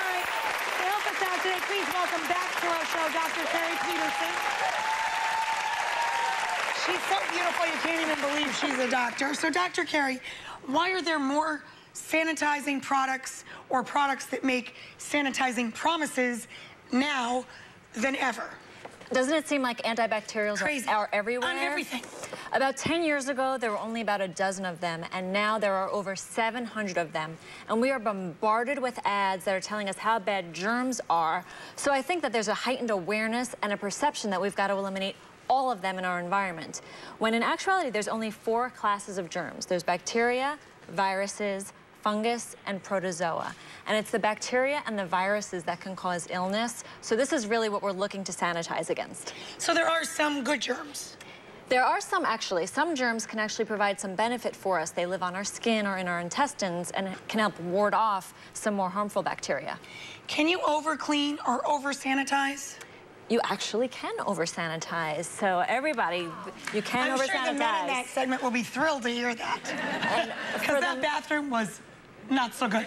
right, to help us out today, please welcome back to our show, Dr. Keri Peterson. She's so beautiful, you can't even believe she's a doctor. So, Dr. Keri, why are there more sanitizing products or products that make sanitizing promises now than ever? Doesn't it seem like antibacterials are everywhere? On everything. About 10 years ago, there were only about a dozen of them, and now there are over 700 of them. And we are bombarded with ads that are telling us how bad germs are. So I think that there's a heightened awareness and a perception that we've got to eliminate all of them in our environment. When in actuality, there's only 4 classes of germs. There's bacteria, viruses, fungus, and protozoa. And it's the bacteria and the viruses that can cause illness. So this is really what we're looking to sanitize against. So there are some good germs? There are some, actually. Some germs can actually provide some benefit for us. They live on our skin or in our intestines and can help ward off some more harmful bacteria. Can you over-clean or over-sanitize? You actually can over-sanitize. So everybody, you can over-sanitize. I'm sure the men in that segment will be thrilled to hear that. Because that bathroom was not so good.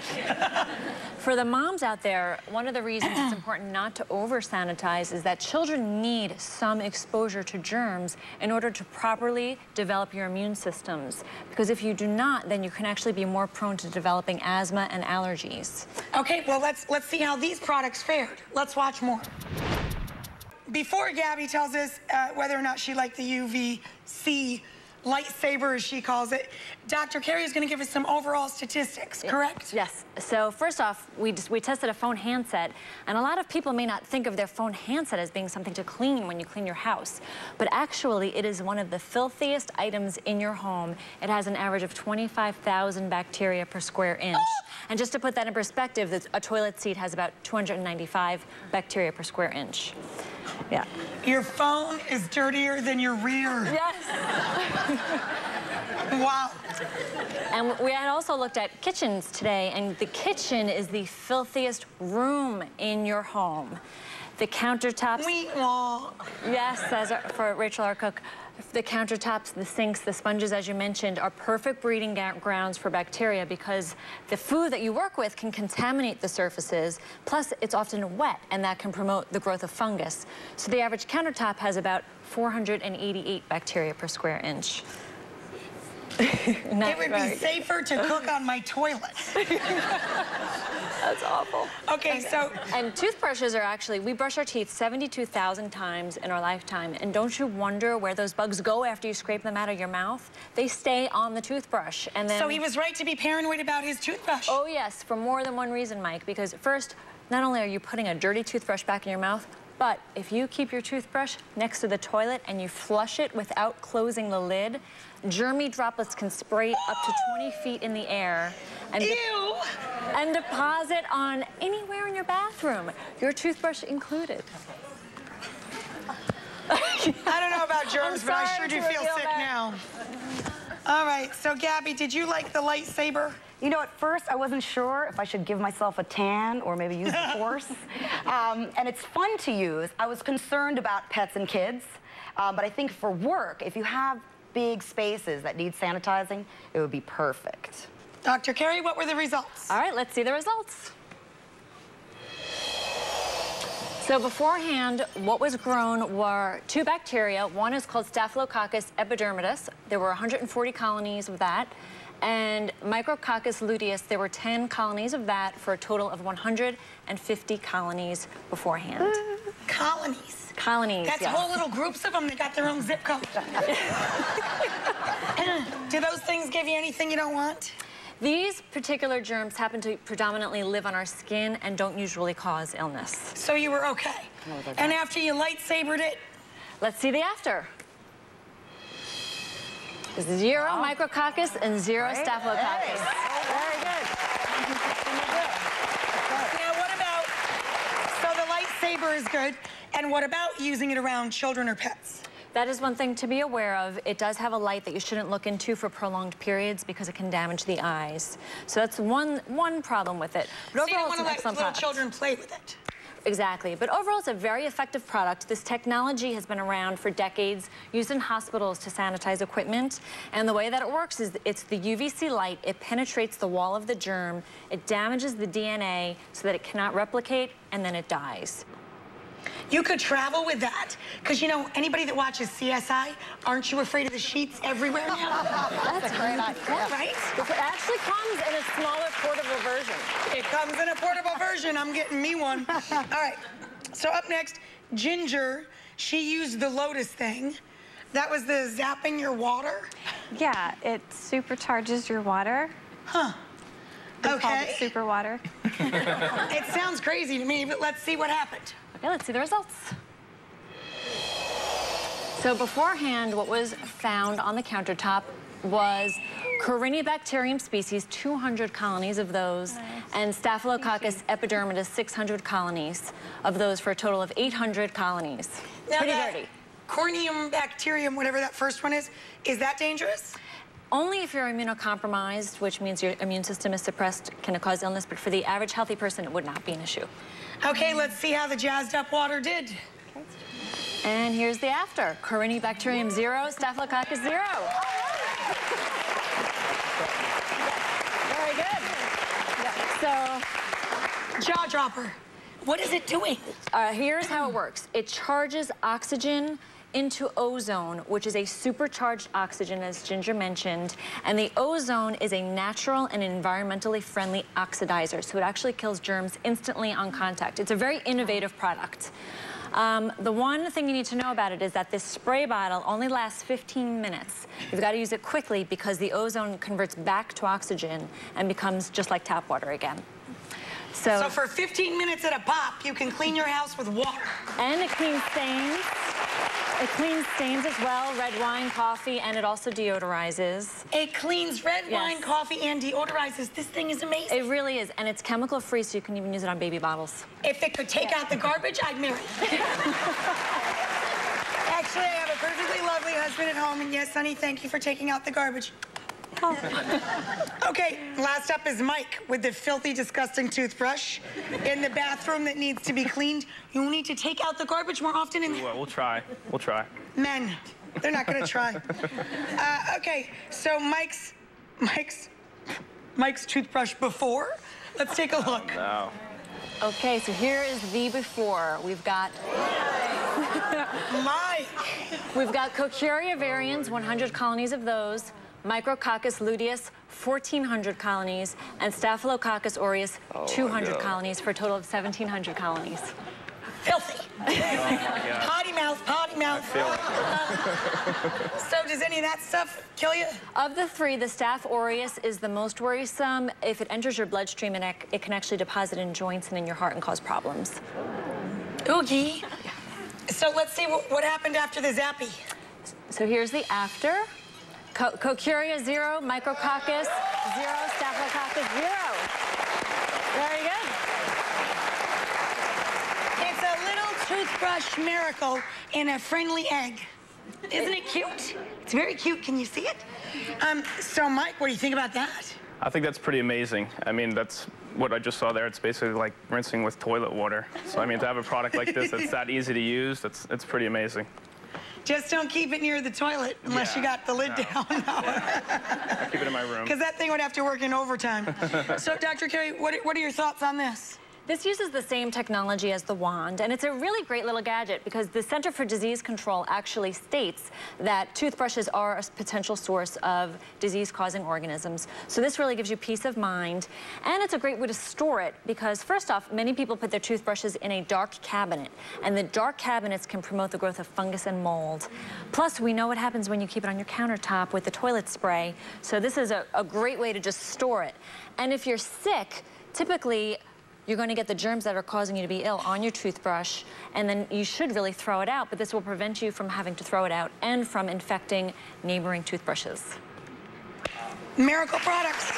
For the moms out there, one of the reasons it's important not to over-sanitize is that children need some exposure to germs in order to properly develop your immune systems. Because if you do not, then you can actually be more prone to developing asthma and allergies. Okay, well, let's see how these products fared. Let's watch more. Before Gabby tells us whether or not she liked the UVC lightsaber, as she calls it, Dr. Keri is going to give us some overall statistics, correct? Yes. So first off, we tested a phone handset, and a lot of people may not think of their phone handset as being something to clean when you clean your house. But actually, it is one of the filthiest items in your home. It has an average of 25,000 bacteria per square inch. And just to put that in perspective, a toilet seat has about 295 bacteria per square inch. Yeah. Your phone is dirtier than your rear. Yes. Wow. And we had also looked at kitchens today, and the kitchen is the filthiest room in your home. The countertops. Yes, for Rachel, our cook. The countertops, the sinks, the sponges, as you mentioned, are perfect breeding grounds for bacteria because the food that you work with can contaminate the surfaces. Plus, it's often wet, and that can promote the growth of fungus. So the average countertop has about 488 bacteria per square inch. It would be safer to cook on my toilet. That's awful. Okay, so... And toothbrushes are actually, we brush our teeth 72,000 times in our lifetime. And don't you wonder where those bugs go after you scrape them out of your mouth? They stay on the toothbrush. And then... So he was right to be paranoid about his toothbrush? Oh, yes, for more than one reason, Mike. Because first, not only are you putting a dirty toothbrush back in your mouth, but if you keep your toothbrush next to the toilet and you flush it without closing the lid, germy droplets can spray up to 20 feet in the air and deposit on anywhere in your bathroom, your toothbrush included. I don't know about germs, but I sure do feel sick now. All right, so Gabby, did you like the lightsaber? You know, at first I wasn't sure if I should give myself a tan or maybe use the force. And it's fun to use. I was concerned about pets and kids, but I think for work, if you have big spaces that need sanitizing, it would be perfect. Dr. Keri, what were the results? All right, let's see the results. So beforehand, what was grown were 2 bacteria. One is called Staphylococcus epidermidis. There were 140 colonies of that. And Micrococcus luteus, there were 10 colonies of that for a total of 150 colonies beforehand. Colonies? Colonies, That's whole little groups of them that got their own zip code. Do those things give you anything you don't want? These particular germs happen to predominantly live on our skin and don't usually cause illness. So you were okay. And after you lightsabered it? Let's see the after. 0 Micrococcus and 0 Staphylococcus. Very good. Now, what about, so the lightsaber is good, and what about using it around children or pets? That is one thing to be aware of. It does have a light that you shouldn't look into for prolonged periods because it can damage the eyes. So that's one problem with it. But so you don't want to let little children play with it? Exactly, but overall it's a very effective product. This technology has been around for decades, used in hospitals to sanitize equipment. And the way that it works is it's the UVC light. It penetrates the wall of the germ. It damages the DNA so that it cannot replicate, and then it dies. You could travel with that. Because, you know, anybody that watches CSI, aren't you afraid of the sheets everywhere now? That's a great idea. Yeah, right? It actually comes in a smaller portable version. It comes in a portable version. I'm getting me one. All right. So up next, Ginger. She used the Lotus thing. That was the zapping your water? Yeah, it supercharges your water. Huh. They called it super water. It sounds crazy to me, but let's see what happened. Okay, let's see the results. So beforehand, what was found on the countertop was Corynebacterium species, 200 colonies of those, and Staphylococcus epidermidis, 600 colonies of those, for a total of 800 colonies. Now Pretty that dirty. Corynebacterium, whatever that first one is that dangerous? Only if you're immunocompromised, which means your immune system is suppressed, can it cause illness, but for the average healthy person, it would not be an issue. Okay, let's see how the jazzed up water did. And here's the after. Corynebacterium 0, Staphylococcus 0. Very good. So, Jaw dropper. What is it doing? here's how it works. It charges oxygen into ozone, which is a supercharged oxygen, as Ginger mentioned. And the ozone is a natural and environmentally friendly oxidizer, so it actually kills germs instantly on contact. It's a very innovative product. The one thing you need to know about it is that this spray bottle only lasts 15 minutes. You've got to use it quickly because the ozone converts back to oxygen and becomes just like tap water again. So for 15 minutes at a pop, you can clean your house with water. And it cleans stains. It cleans stains as well, red wine, coffee, and it also deodorizes. It cleans red wine, coffee, and deodorizes. This thing is amazing. It really is, and it's chemical free, so you can even use it on baby bottles. If it could take out the garbage, I'd marry it. Actually, I have a perfectly lovely husband at home, and yes, honey, thank you for taking out the garbage. Okay, last up is Mike with the filthy, disgusting toothbrush in the bathroom that needs to be cleaned. You need to take out the garbage more often in there. Well, we'll try. We'll try. Men, they're not gonna try. Okay, so Mike's toothbrush before. Let's take a look. No. Okay, so here is the before. We've got Mike. We've got Cochuria varians, 100 colonies of those. Micrococcus luteus, 1,400 colonies, and Staphylococcus aureus, 200 colonies, for a total of 1,700 colonies. Filthy. Potty mouth, potty mouth. So does any of that stuff kill you? Of the three, the Staph aureus is the most worrisome. If it enters your bloodstream, it can actually deposit in joints and in your heart and cause problems. Oogie. So let's see what happened after the zappy. So here's the after. Cochuria 0, Micrococcus 0, Staphylococcus 0. Very good. It's a little toothbrush miracle in a friendly egg. Isn't it cute? It's very cute. Can you see it? So Mike, what do you think about that? I think that's pretty amazing. I mean, that's what I just saw there. It's basically like rinsing with toilet water. So, I mean, to have a product like this that's that easy to use, it's pretty amazing. Just don't keep it near the toilet unless you got the lid down. I keep it in my room. Because that thing would have to work in overtime. So, Dr. Keri, what are your thoughts on this? This uses the same technology as the wand, and it's a really great little gadget because the Center for Disease Control actually states that toothbrushes are a potential source of disease-causing organisms. So this really gives you peace of mind, and it's a great way to store it because, first off, many people put their toothbrushes in a dark cabinet, and the dark cabinets can promote the growth of fungus and mold. Plus, we know what happens when you keep it on your countertop with the toilet spray, so this is a great way to just store it. And if you're sick, typically, you're going to get the germs that are causing you to be ill on your toothbrush, and then you should really throw it out, but this will prevent you from having to throw it out and from infecting neighboring toothbrushes. Miracle products.